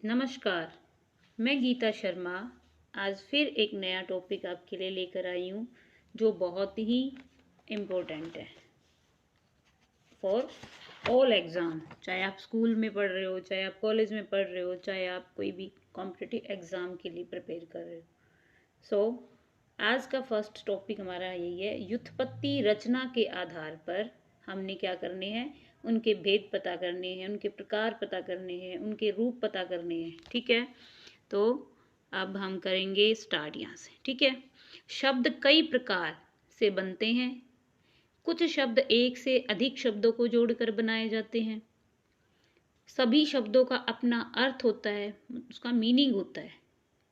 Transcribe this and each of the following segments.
नमस्कार, मैं गीता शर्मा आज फिर एक नया टॉपिक आपके लिए लेकर आई हूँ जो बहुत ही इम्पोर्टेंट है फॉर ऑल एग्ज़ाम। चाहे आप स्कूल में पढ़ रहे हो, चाहे आप कॉलेज में पढ़ रहे हो, चाहे आप कोई भी कॉम्पिटिटिव एग्ज़ाम के लिए प्रिपेयर कर रहे हो। आज का फर्स्ट टॉपिक हमारा यही है, व्युत्पत्ति रचना के आधार पर हमने क्या करने हैं, उनके भेद पता करने हैं, उनके प्रकार पता करने हैं, उनके रूप पता करने हैं। ठीक है, तो अब हम करेंगे स्टार्ट यहाँ से। ठीक है, शब्द कई प्रकार से बनते हैं। कुछ शब्द एक से अधिक शब्दों को जोड़कर बनाए जाते हैं। सभी शब्दों का अपना अर्थ होता है, उसका मीनिंग होता है।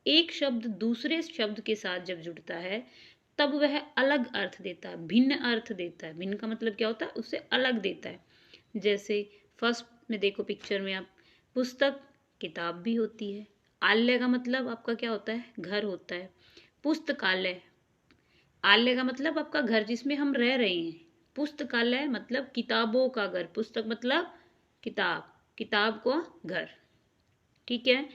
एक शब्द दूसरे शब्द के साथ जब जुड़ता है तब वह अलग अर्थ देता है, भिन्न अर्थ देता है। भिन्न का मतलब क्या होता है, उससे अलग देता है। जैसे फर्स्ट में देखो पिक्चर में आप, पुस्तक किताब भी होती है। आलय का मतलब आपका क्या होता है, घर होता है। पुस्तकालय, आलय का मतलब आपका घर जिसमें हम रह रहे हैं। पुस्तकालय मतलब किताबों का घर, पुस्तक मतलब किताब, किताब का घर। ठीक है,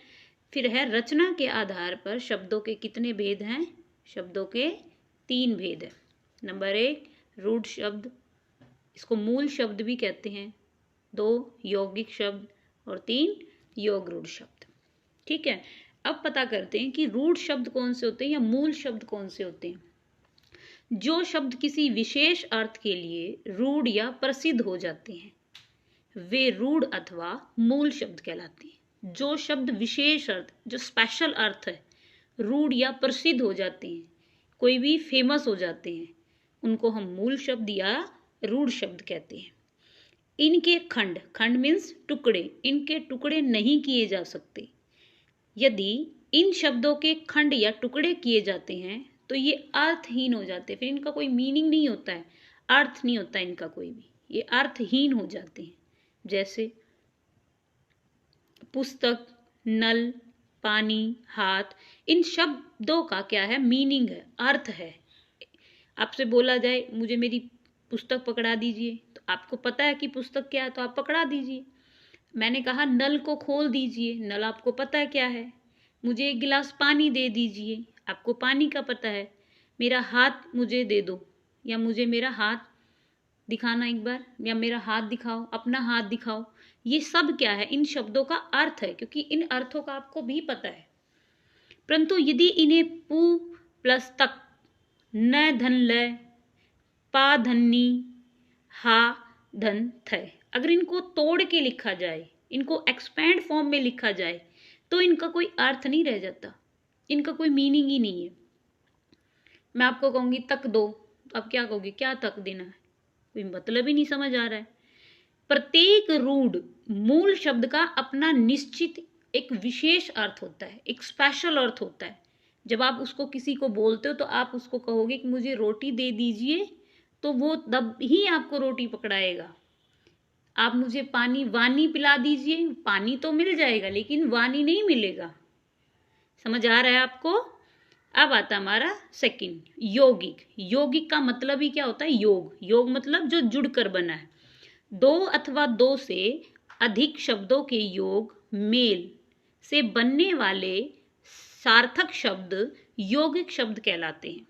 फिर है रचना के आधार पर शब्दों के कितने भेद हैं, शब्दों के 3 भेद हैं। नंबर 1 रूढ़ शब्द, इसको मूल शब्द भी कहते हैं। 2 यौगिक शब्द और 3 योग रूढ़ शब्द। ठीक है, अब पता करते हैं कि रूढ़ शब्द कौन से होते हैं या मूल शब्द कौन से होते हैं। जो शब्द किसी विशेष अर्थ के लिए रूढ़ या प्रसिद्ध हो जाते हैं वे रूढ़ अथवा मूल शब्द कहलाते हैं। जो शब्द विशेष अर्थ, जो स्पेशल अर्थ है, रूढ़ या प्रसिद्ध हो जाते हैं, कोई भी फेमस हो जाते हैं, उनको हम मूल शब्द या रूढ़ शब्द कहते हैं। इनके खंड, खंड मीन्स टुकड़े, इनके टुकड़े नहीं किए जा सकते। यदि इन शब्दों के खंड या टुकड़े किए जाते हैं तो ये अर्थहीन हो जाते हैं। फिर इनका कोई मीनिंग नहीं होता है, अर्थ नहीं होता इनका कोई भी, ये अर्थहीन हो जाते हैं। जैसे पुस्तक, नल, पानी, हाथ, इन शब्दों का क्या है, मीनिंग है, अर्थ है। आपसे बोला जाए मुझे मेरी पुस्तक पकड़ा दीजिए, तो आपको पता है कि पुस्तक क्या है, तो आप पकड़ा दीजिए। मैंने कहा नल को खोल दीजिए, नल आपको पता है क्या है। मुझे एक गिलास पानी दे दीजिए, आपको पानी का पता है। मेरा हाथ मुझे दे दो, या मुझे मेरा हाथ दिखाना एक बार, या मेरा हाथ दिखाओ, अपना हाथ दिखाओ। ये सब क्या है, इन शब्दों का अर्थ है, क्योंकि इन अर्थों का आपको भी पता है। परंतु यदि इन्हें पू प्लस तक, न धन ल, पा धन्नी, हा धन थ, अगर इनको तोड़ के लिखा जाए, इनको एक्सपैंड फॉर्म में लिखा जाए, तो इनका कोई अर्थ नहीं रह जाता, इनका कोई मीनिंग ही नहीं है। मैं आपको कहूंगी तक दो, अब क्या कहोगे, क्या तक देना है, कोई मतलब ही नहीं समझ आ रहा है। प्रत्येक रूढ़ मूल शब्द का अपना निश्चित एक विशेष अर्थ होता है, एक स्पेशल अर्थ होता है। जब आप उसको किसी को बोलते हो तो आप उसको कहोगे कि मुझे रोटी दे दीजिए, तो वो तब ही आपको रोटी पकड़ाएगा। आप मुझे पानी वानी पिला दीजिए, पानी तो मिल जाएगा लेकिन वानी नहीं मिलेगा। समझ आ रहा है आपको। अब आता हमारा सेकंड, यौगिक। यौगिक का मतलब ही क्या होता है, योग, योग मतलब जो जुड़कर बना है। 2 अथवा 2 से अधिक शब्दों के योग मेल से बनने वाले सार्थक शब्द यौगिक शब्द कहलाते हैं।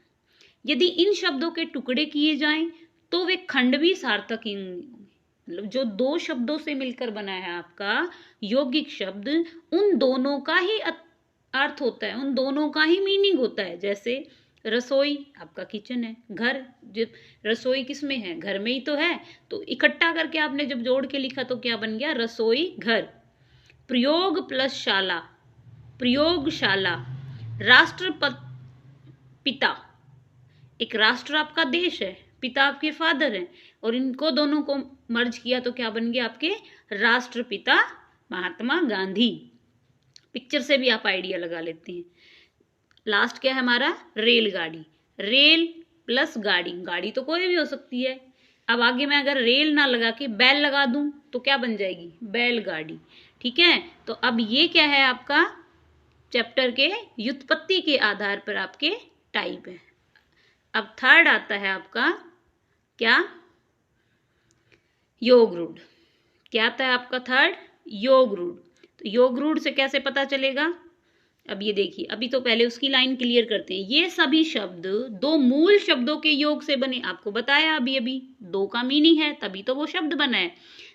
यदि इन शब्दों के टुकड़े किए जाएं तो वे खंड भी सार्थक ही होंगे। मतलब जो 2 शब्दों से मिलकर बना है आपका यौगिक शब्द, उन दोनों का ही अर्थ होता है, उन दोनों का ही मीनिंग होता है। जैसे रसोई आपका किचन है, घर, जब रसोई किस में है, घर में ही तो है, तो इकट्ठा करके आपने जब जोड़ के लिखा तो क्या बन गया, रसोई घर। प्रयोग प्लस शाला, प्रयोगशाला। राष्ट्र पिता, एक राष्ट्र आपका देश है, पिता आपके फादर हैं, और इनको दोनों को मर्ज किया तो क्या बन गया आपके राष्ट्रपिता महात्मा गांधी। पिक्चर से भी आप आइडिया लगा लेते हैं। लास्ट क्या है हमारा, रेलगाड़ी। रेल प्लस गाड़ी, गाड़ी तो कोई भी हो सकती है। अब आगे मैं अगर रेल ना लगा के बैल लगा दूं तो क्या बन जाएगी, बैलगाड़ी। ठीक है, तो अब ये क्या है आपका चैप्टर के व्युत्पत्ति के आधार पर आपके टाइप है। अब थर्ड आता है आपका क्या, योग रूढ़। क्या आता है आपका थर्ड, योग रूढ़। तो योग रूढ़ से कैसे पता चलेगा? अब ये देखिए, अभी तो पहले उसकी लाइन क्लियर करते हैं। ये सभी शब्द दो मूल शब्दों के योग से बने, आपको बताया अभी दो का मीनिंग है तभी तो वो शब्द बना है,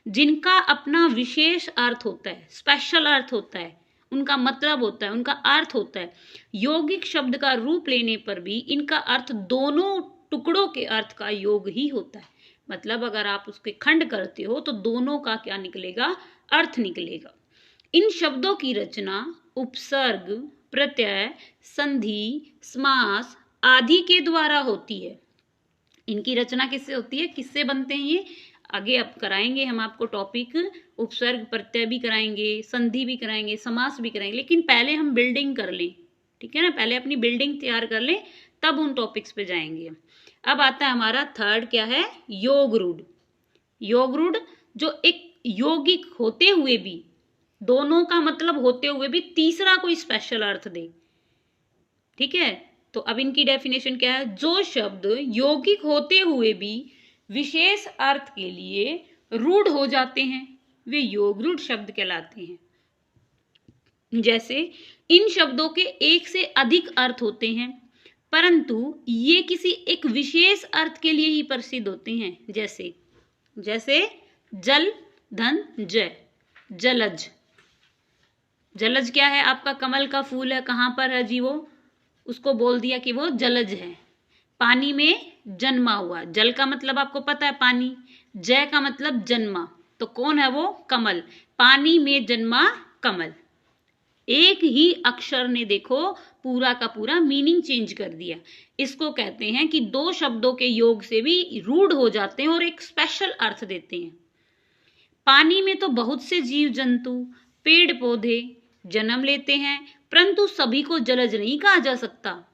जिनका अपना विशेष अर्थ होता है, स्पेशल अर्थ होता है, उनका मतलब होता है, उनका अर्थ होता है। यौगिक शब्द का रूप लेने पर भी इनका अर्थ दोनों टुकड़ों के अर्थ का योग ही होता है। मतलब अगर आप उसके खंड करते हो तो दोनों का क्या निकलेगा? अर्थ निकलेगा। इन शब्दों की रचना उपसर्ग, प्रत्यय, संधि, समास आदि के द्वारा होती है। इनकी रचना किससे होती है, किससे बनते हैं ये आगे अब कराएंगे हम आपको टॉपिक। उपसर्ग प्रत्यय भी कराएंगे, संधि भी कराएंगे, समास भी कराएंगे, लेकिन पहले हम बिल्डिंग कर लें, ठीक है ना, पहले अपनी बिल्डिंग तैयार कर लें तब उन टॉपिक्स पे जाएंगे। अब आता है हमारा थर्ड, क्या है? योग रूढ़। योग रूढ़ जो एक यौगिक होते हुए भी, दोनों का मतलब होते हुए भी तीसरा कोई स्पेशल अर्थ दे, ठीक है। तो अब इनकी डेफिनेशन क्या है? जो शब्द यौगिक होते हुए भी विशेष अर्थ के लिए रूढ़ हो जाते हैं वे योग रूढ़ शब्द कहलाते हैं। जैसे इन शब्दों के एक से अधिक अर्थ होते हैं परंतु ये किसी एक विशेष अर्थ के लिए ही प्रसिद्ध होते हैं। जैसे जल, धन, जय, जलज। जलज क्या है? आपका कमल का फूल है, कहाँ पर है जी वो? उसको बोल दिया कि वो जलज है। पानी में जन्मा हुआ, जल का मतलब आपको पता है पानी, जय का मतलब जन्मा, तो कौन है वो? कमल। पानी में जन्मा कमल। एक ही अक्षर ने देखो पूरा का पूरा मीनिंग चेंज कर दिया। इसको कहते हैं कि दो शब्दों के योग से भी रूढ़ हो जाते हैं और एक स्पेशल अर्थ देते हैं। पानी में तो बहुत से जीव जंतु, पेड़ पौधे जन्म लेते हैं परंतु सभी को जलज नहीं कहा जा सकता।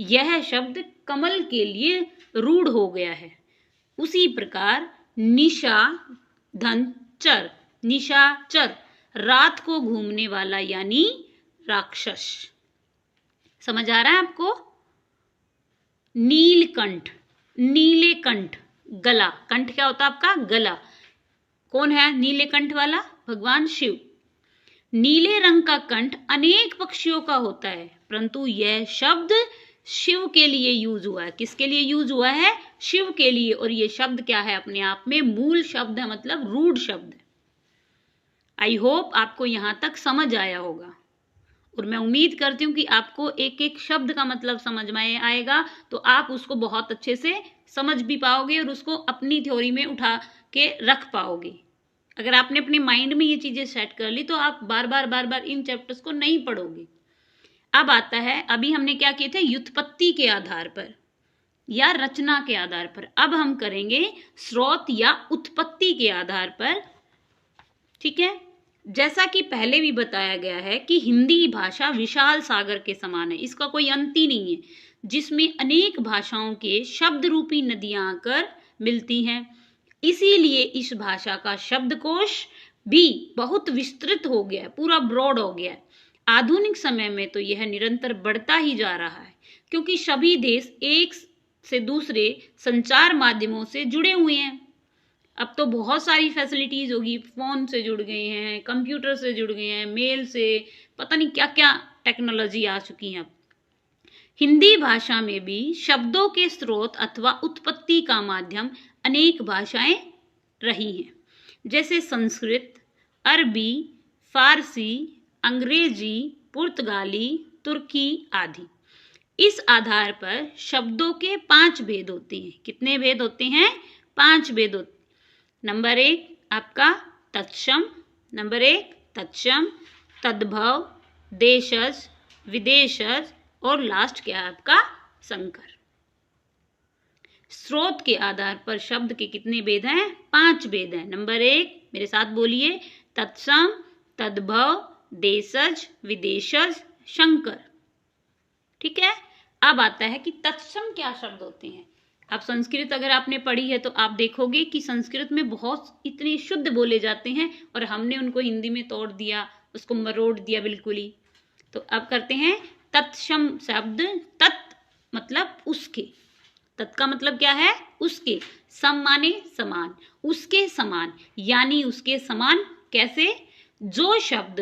यह शब्द कमल के लिए रूढ़ हो गया है। उसी प्रकार निशाचर, निशाचर रात को घूमने वाला यानी राक्षस। समझ आ रहा है आपको? नीलकंठ, नीले कंठ, गला। कंठ क्या होता है आपका? गला। कौन है नीले कंठ वाला? भगवान शिव। नीले रंग का कंठ अनेक पक्षियों का होता है परंतु यह शब्द शिव के लिए यूज हुआ है। किसके लिए यूज हुआ है? शिव के लिए। और ये शब्द क्या है? अपने आप में मूल शब्द है, मतलब रूढ़ शब्द है। आई होप आपको यहां तक समझ आया होगा और मैं उम्मीद करती हूँ कि आपको एक एक शब्द का मतलब समझ में आएगा तो आप उसको बहुत अच्छे से समझ भी पाओगे और उसको अपनी थ्योरी में उठा के रख पाओगे। अगर आपने अपने माइंड में ये चीजें सेट कर ली तो आप बार बार इन चैप्टर्स को नहीं पढ़ोगे। अब आता है, अभी हमने क्या किए थे? व्युत्पत्ति के आधार पर या रचना के आधार पर। अब हम करेंगे स्रोत या उत्पत्ति के आधार पर, ठीक है। जैसा कि पहले भी बताया गया है कि हिंदी भाषा विशाल सागर के समान है, इसका कोई अंत ही नहीं है, जिसमें अनेक भाषाओं के शब्द रूपी नदियां आकर मिलती हैं। इसीलिए इस भाषा का शब्दकोश भी बहुत विस्तृत हो गया है, पूरा ब्रॉड हो गया है। आधुनिक समय में तो यह निरंतर बढ़ता ही जा रहा है क्योंकि सभी देश एक से दूसरे संचार माध्यमों से जुड़े हुए हैं। अब तो बहुत सारी फैसिलिटीज होगी, फोन से जुड़ गए हैं, कंप्यूटर से जुड़ गए हैं, मेल से, पता नहीं क्या क्या टेक्नोलॉजी आ चुकी है। अब हिंदी भाषा में भी शब्दों के स्रोत अथवा उत्पत्ति का माध्यम अनेक भाषाएं रही हैं, जैसे संस्कृत, अरबी, फारसी, अंग्रेजी, पुर्तगाली, तुर्की आदि। इस आधार पर शब्दों के 5 भेद होते हैं। कितने भेद होते हैं? 5 भेद होते हैं। नंबर 1 आपका तत्सम, नंबर 1 तत्सम, तद्भव, देशज, विदेशज और लास्ट क्या है आपका? संकर। स्रोत के आधार पर शब्द के कितने भेद हैं? 5 भेद हैं। नंबर 1 मेरे साथ बोलिए, तत्सम, तद्भव, देशज, विदेशज, संकर। ठीक है। अब आता है कि तत्सम क्या शब्द होते हैं। अब संस्कृत अगर आपने पढ़ी है तो आप देखोगे कि संस्कृत में बहुत इतने शुद्ध बोले जाते हैं और हमने उनको हिंदी में तोड़ दिया, उसको मरोड़ दिया बिल्कुल ही। तो अब करते हैं तत्सम शब्द। तत् मतलब उसके, तत् का मतलब क्या है? उसके। सम माने समान, उसके समान, यानी उसके समान कैसे? जो शब्द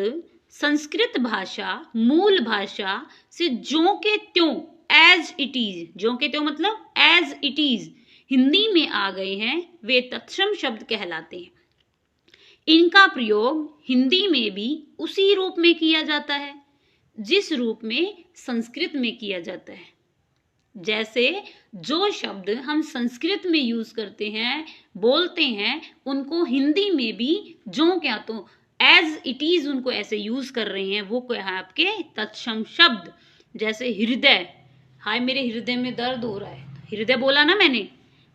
संस्कृत भाषा मूल भाषा से ज्यों के त्यों एज इट इज, ज्यों के त्यों मतलब एज इट इज हिंदी में आ गए हैं वे तत्सम शब्द कहलाते हैं। इनका प्रयोग हिंदी में भी उसी रूप में किया जाता है जिस रूप में संस्कृत में किया जाता है। जैसे जो शब्द हम संस्कृत में यूज करते हैं, बोलते हैं, उनको हिंदी में भी जो क्या तो एज इट इज उनको ऐसे यूज कर रहे हैं, वो क्या है आपके तत्सम शब्द। जैसे हृदय, हाय मेरे हृदय में दर्द हो रहा है, हृदय बोला ना मैंने,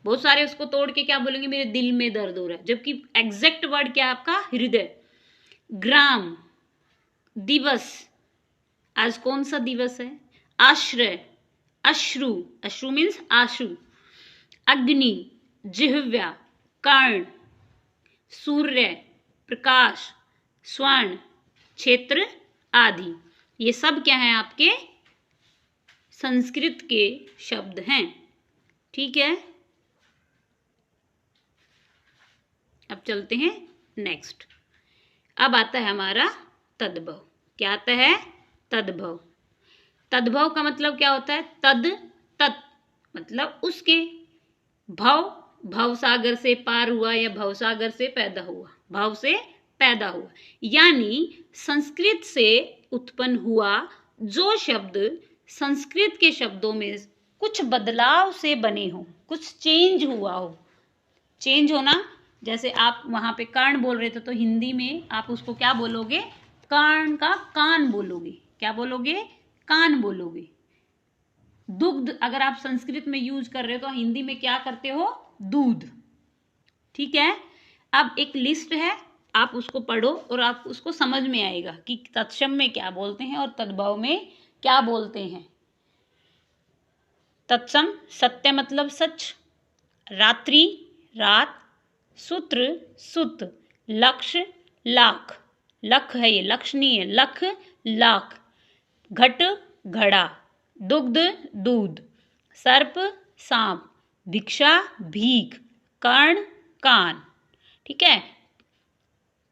बहुत सारे उसको तोड़ के क्या बोलेंगे, मेरे दिल में दर्द हो रहा है, जबकि एग्जैक्ट वर्ड क्या है आपका हृदय। ग्राम, दिवस, आज कौन सा दिवस है, आश्रय, अश्रु, अश्रु मीन्स आशु, अग्नि, जिह्वा, कर्ण, सूर्य, प्रकाश, स्वर्ण, क्षेत्र आदि, ये सब क्या है आपके संस्कृत के शब्द हैं। ठीक है, अब चलते हैं नेक्स्ट। अब आता है हमारा तद्भव। क्या आता है, तद्भव। तद्भव का मतलब क्या होता है, तद तत् मतलब उसके, भव भव सागर से पार हुआ या भव सागर से पैदा हुआ, भव से पैदा हुआ, यानी संस्कृत से उत्पन्न हुआ जो शब्द संस्कृत के शब्दों में कुछ बदलाव से बने हो, कुछ चेंज हुआ हो। चेंज होना, जैसे आप वहां पे कर्ण बोल रहे थे तो हिंदी में आप उसको क्या बोलोगे, कर्ण का कान बोलोगे। क्या बोलोगे, कान बोलोगे। दुग्ध अगर आप संस्कृत में यूज कर रहे हो तो हिंदी में क्या करते हो, दूध। ठीक है, अब एक लिस्ट है, आप उसको पढ़ो और आप उसको समझ में आएगा कि तत्सम में क्या बोलते हैं और तद्भव में क्या बोलते हैं। तत्सम सत्य मतलब सच, रात्रि रात, सूत्र सुत, लक्ष्य लाख, लख है ये, लक्ष्य नहीं है, लख लाख, घट घड़ा, दुग्ध दूध, सर्प सांप, भिक्षा भीख, कर्ण कान। ठीक है,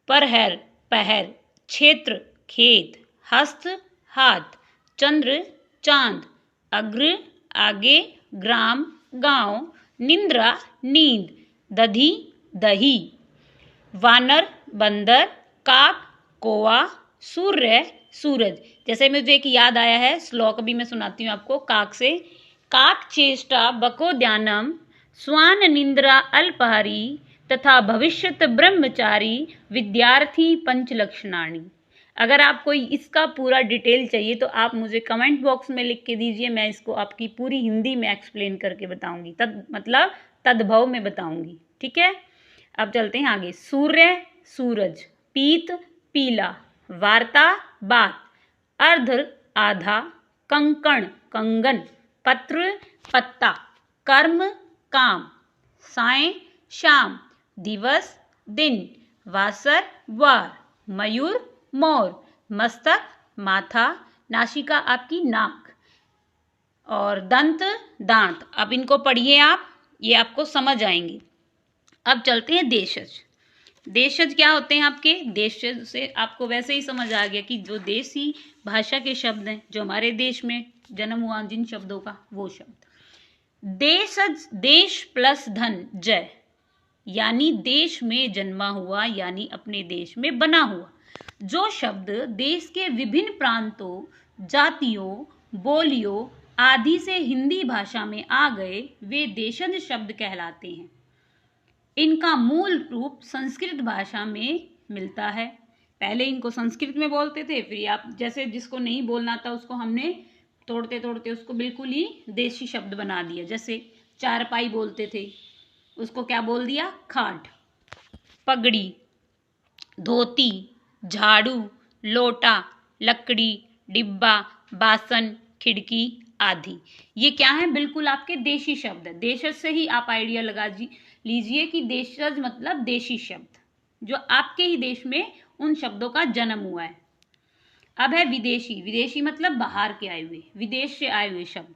परहर पहर, क्षेत्र खेत, हस्त हाथ, चंद्र चांद, अग्र आगे, ग्राम गांव, निंद्रा नींद, दधी दही, वानर बंदर, काक कौवा, सूर्य सूरज। जैसे मुझे एक याद आया है, श्लोक भी मैं सुनाती हूँ आपको काक से। काक चेष्टा बकोद्यानम, स्वान निंद्रा अल्पहारी, तथा भविष्यत ब्रह्मचारी, विद्यार्थी पंचलक्षणानी। अगर आपको इसका पूरा डिटेल चाहिए तो आप मुझे कमेंट बॉक्स में लिख के दीजिए, मैं इसको आपकी पूरी हिंदी में एक्सप्लेन करके बताऊंगी, मतलब तद्भव में बताऊंगी। ठीक है, अब चलते हैं आगे। सूर्य सूरज, पीत पीला, वार्ता बात, अर्ध आधा, कंकण कंगन, पत्र पत्ता, कर्म काम, साय शाम, दिवस दिन, वासर वार, मयूर मोर, मस्तक माथा, नासिका आपकी नाक, और दंत दांत। अब इनको पढ़िए आप, ये आपको समझ आएंगे। अब चलते हैं देशज। देशज क्या होते हैं आपके, देशज से आपको वैसे ही समझ आ गया कि जो देसी भाषा के शब्द हैं, जो हमारे देश में जन्म हुआ जिन शब्दों का, वो शब्द। देशज देश प्लस धन जय, यानी देश में जन्मा हुआ, यानी अपने देश में बना हुआ। जो शब्द देश के विभिन्न प्रांतों, जातियों, बोलियों आदि से हिंदी भाषा में आ गए, वे देशज शब्द कहलाते हैं। इनका मूल रूप संस्कृत भाषा में मिलता है। पहले इनको संस्कृत में बोलते थे, फिर आप जैसे जिसको नहीं बोलना था उसको हमने तोड़ते तोड़ते उसको बिल्कुल ही देशी शब्द बना दिया। जैसे चारपाई बोलते थे, उसको क्या बोल दिया, खाट। पगड़ी, धोती, झाड़ू, लोटा, लकड़ी, डिब्बा, बासन, खिड़की आदि, ये क्या है, बिल्कुल आपके देशी शब्द है। देशज से ही आप आइडिया लगा लीजिए कि देशज मतलब देशी शब्द, जो आपके ही देश में उन शब्दों का जन्म हुआ है। अब है विदेशी। विदेशी मतलब बाहर के आए हुए, विदेश से आए हुए शब्द।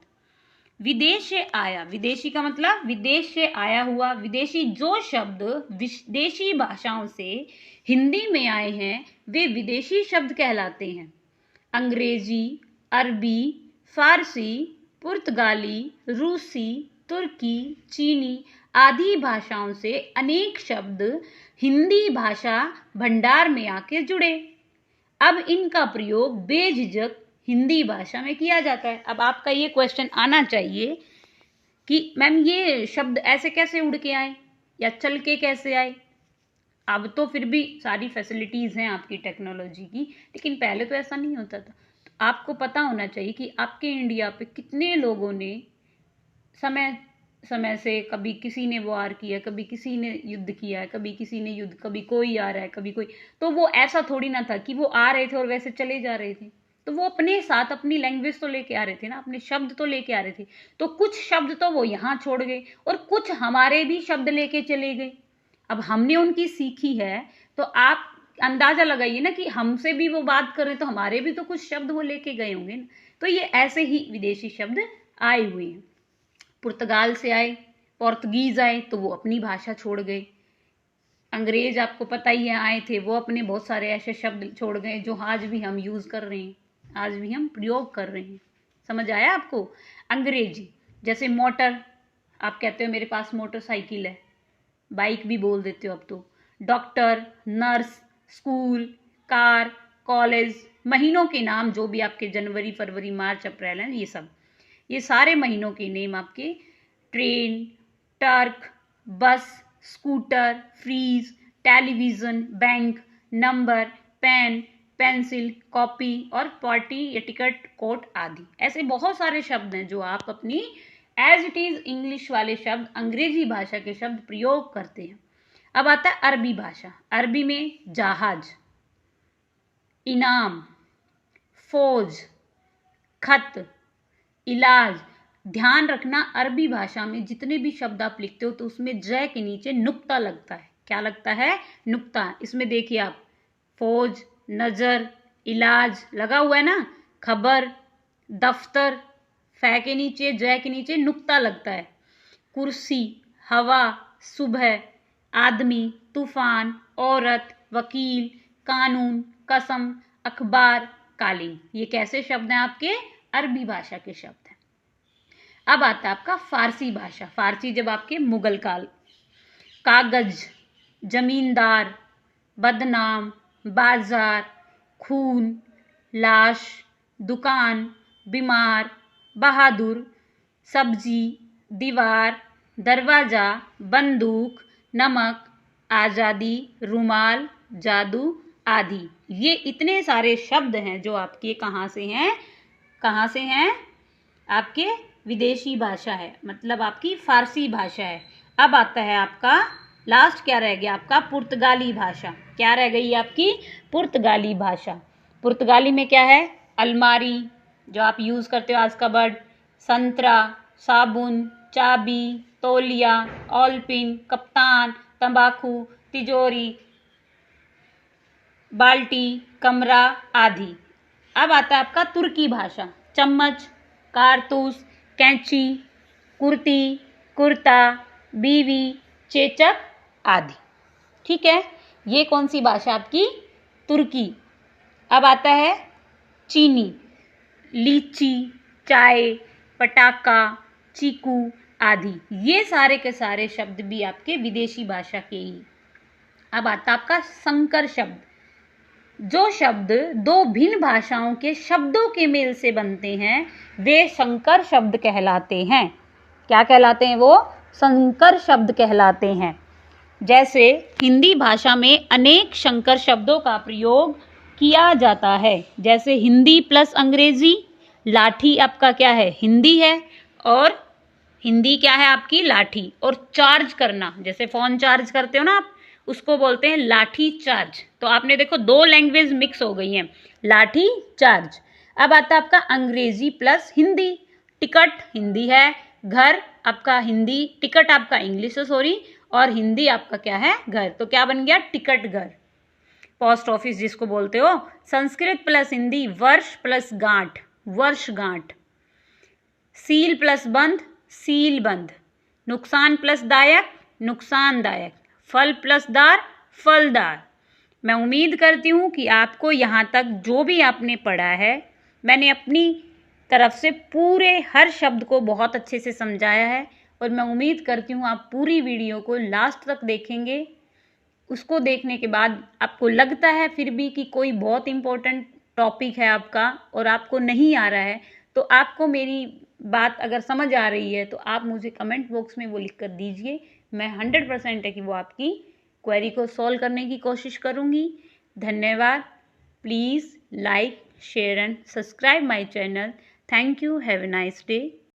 विदेश से आया, विदेशी का मतलब विदेश से आया हुआ, विदेशी जो शब्द विदेशी भाषाओं से हिंदी में आए हैं वे विदेशी शब्द कहलाते हैं। अंग्रेजी, अरबी, फारसी, पुर्तगाली, रूसी, तुर्की, चीनी आदि भाषाओं से अनेक शब्द हिंदी भाषा भंडार में आके जुड़े। अब इनका प्रयोग बेझिझक हिंदी भाषा में किया जाता है। अब आपका ये क्वेश्चन आना चाहिए कि मैम ये शब्द ऐसे कैसे उड़ के आए या चल के कैसे आए। अब तो फिर भी सारी फैसिलिटीज़ हैं आपकी टेक्नोलॉजी की, लेकिन पहले तो ऐसा नहीं होता था। तो आपको पता होना चाहिए कि आपके इंडिया पे कितने लोगों ने समय समय से, कभी किसी ने वार किया, कभी किसी ने युद्ध किया है, कभी किसी ने युद्ध, कभी कोई आ रहा है, कभी कोई। तो वो ऐसा थोड़ी ना था कि वो आ रहे थे और वैसे चले जा रहे थे। तो वो अपने साथ अपनी लैंग्वेज तो लेके आ रहे थे ना, अपने शब्द तो लेके आ रहे थे। तो कुछ शब्द तो वो यहाँ छोड़ गए और कुछ हमारे भी शब्द लेके चले गए। अब हमने उनकी सीखी है, तो आप अंदाजा लगाइए ना कि हमसे भी वो बात कर रहे हैं, तो हमारे भी तो कुछ शब्द वो लेके गए होंगे ना। तो ये ऐसे ही विदेशी शब्द आए हुए हैं। पुर्तगाल से आए, पोर्तुगीज आए तो वो अपनी भाषा छोड़ गए। अंग्रेज आपको पता ही है आए थे, वो अपने बहुत सारे ऐसे शब्द छोड़ गए जो आज भी हम यूज कर रहे हैं, आज भी हम प्रयोग कर रहे हैं। समझ आया आपको। अंग्रेजी जैसे मोटर, आप कहते हो मेरे पास मोटरसाइकिल है, बाइक भी बोल देते हो अब तो। Doctor, nurse, school, car, college, महीनों के नाम जो भी आपके जनवरी, फरवरी, मार्च, अप्रैल हैं, ये सब, ये सारे महीनों के नेम आपके। Train, truck, bus, scooter, fridge, television, bank, number, pen, pencil, copy और पार्टी या टिकट, कोट आदि। ऐसे बहुत सारे शब्द हैं जो आप अपनी एज इट इज इंग्लिश वाले शब्द, अंग्रेजी भाषा के शब्द प्रयोग करते हैं। अब आता है अरबी भाषा। अरबी में जहाज, इनाम, फौज, खत, इलाज। ध्यान रखना अरबी भाषा में जितने भी शब्द आप लिखते हो तो उसमें जय के नीचे नुक्ता लगता है। क्या लगता है? नुक्ता। इसमें देखिए आप, फौज, नजर, इलाज लगा हुआ है ना, खबर, दफ्तर, फै के नीचे, जय के नीचे नुक्ता लगता है। कुर्सी, हवा, सुबह, आदमी, तूफान, औरत, वकील, कानून, कसम, अखबार, कालीन। ये कैसे शब्द हैं? आपके अरबी भाषा के शब्द हैं। अब आता है आपका फारसी भाषा। फारसी जब आपके मुगल काल। कागज, जमींदार, बदनाम, बाजार, खून, लाश, दुकान, बीमार, बहादुर, सब्जी, दीवार, दरवाजा, बंदूक, नमक, आज़ादी, रुमाल, जादू आदि। ये इतने सारे शब्द हैं जो आपके कहाँ से हैं? कहाँ से हैं? आपके विदेशी भाषा है, मतलब आपकी फारसी भाषा है। अब आता है आपका लास्ट, क्या रह गया आपका? पुर्तगाली भाषा। क्या रह गई आपकी? पुर्तगाली भाषा। पुर्तगाली में क्या है? अलमारी जो आप यूज़ करते हो, आज कबर्ड, संतरा, साबुन, चाबी, तौलिया, ऑलपिन, कप्तान, तंबाकू, तिजोरी, बाल्टी, कमरा आदि। अब आता है आपका तुर्की भाषा। चम्मच, कारतूस, कैंची, कुर्ती, कुर्ता, बीवी, चेचक आदि। ठीक है, ये कौन सी भाषा आपकी? तुर्की। अब आता है चीनी। लीची, चाय, पटाखा, चीकू आदि। ये सारे के सारे शब्द भी आपके विदेशी भाषा के ही। अब आता आपका संकर शब्द। जो शब्द दो भिन्न भाषाओं के शब्दों के मेल से बनते हैं वे संकर शब्द कहलाते हैं। क्या कहलाते हैं? वो संकर शब्द कहलाते हैं। जैसे हिंदी भाषा में अनेक संकर शब्दों का प्रयोग किया जाता है। जैसे हिंदी प्लस अंग्रेजी। लाठी आपका क्या है? हिंदी है, और हिंदी क्या है आपकी? लाठी। और चार्ज करना, जैसे फोन चार्ज करते हो ना आप, उसको बोलते हैं लाठी चार्ज। तो आपने देखो दो लैंग्वेज मिक्स हो गई हैं, लाठी चार्ज। अब आता है आपका अंग्रेजी प्लस हिंदी। टिकट हिंदी है, घर आपका हिंदी, टिकट आपका इंग्लिश है सॉरी, और हिंदी आपका क्या है? घर। तो क्या बन गया? टिकट घर। पोस्ट ऑफिस जिसको बोलते हो। संस्कृत प्लस हिंदी, वर्ष प्लस गांठ, वर्षगांठ। सील प्लस बंध, सील बंध। नुकसान प्लस दायक, नुकसानदायक। फल प्लस दार, फलदार। मैं उम्मीद करती हूँ कि आपको यहाँ तक जो भी आपने पढ़ा है, मैंने अपनी तरफ से पूरे हर शब्द को बहुत अच्छे से समझाया है और मैं उम्मीद करती हूँ आप पूरी वीडियो को लास्ट तक देखेंगे। उसको देखने के बाद आपको लगता है फिर भी कि कोई बहुत इम्पोर्टेंट टॉपिक है आपका और आपको नहीं आ रहा है, तो आपको मेरी बात अगर समझ आ रही है तो आप मुझे कमेंट बॉक्स में वो लिख कर दीजिए। मैं 100% है कि वो आपकी क्वेरी को सॉल्व करने की कोशिश करूँगी। धन्यवाद। Please like, share and subscribe my channel. Thank you. Have a nice day.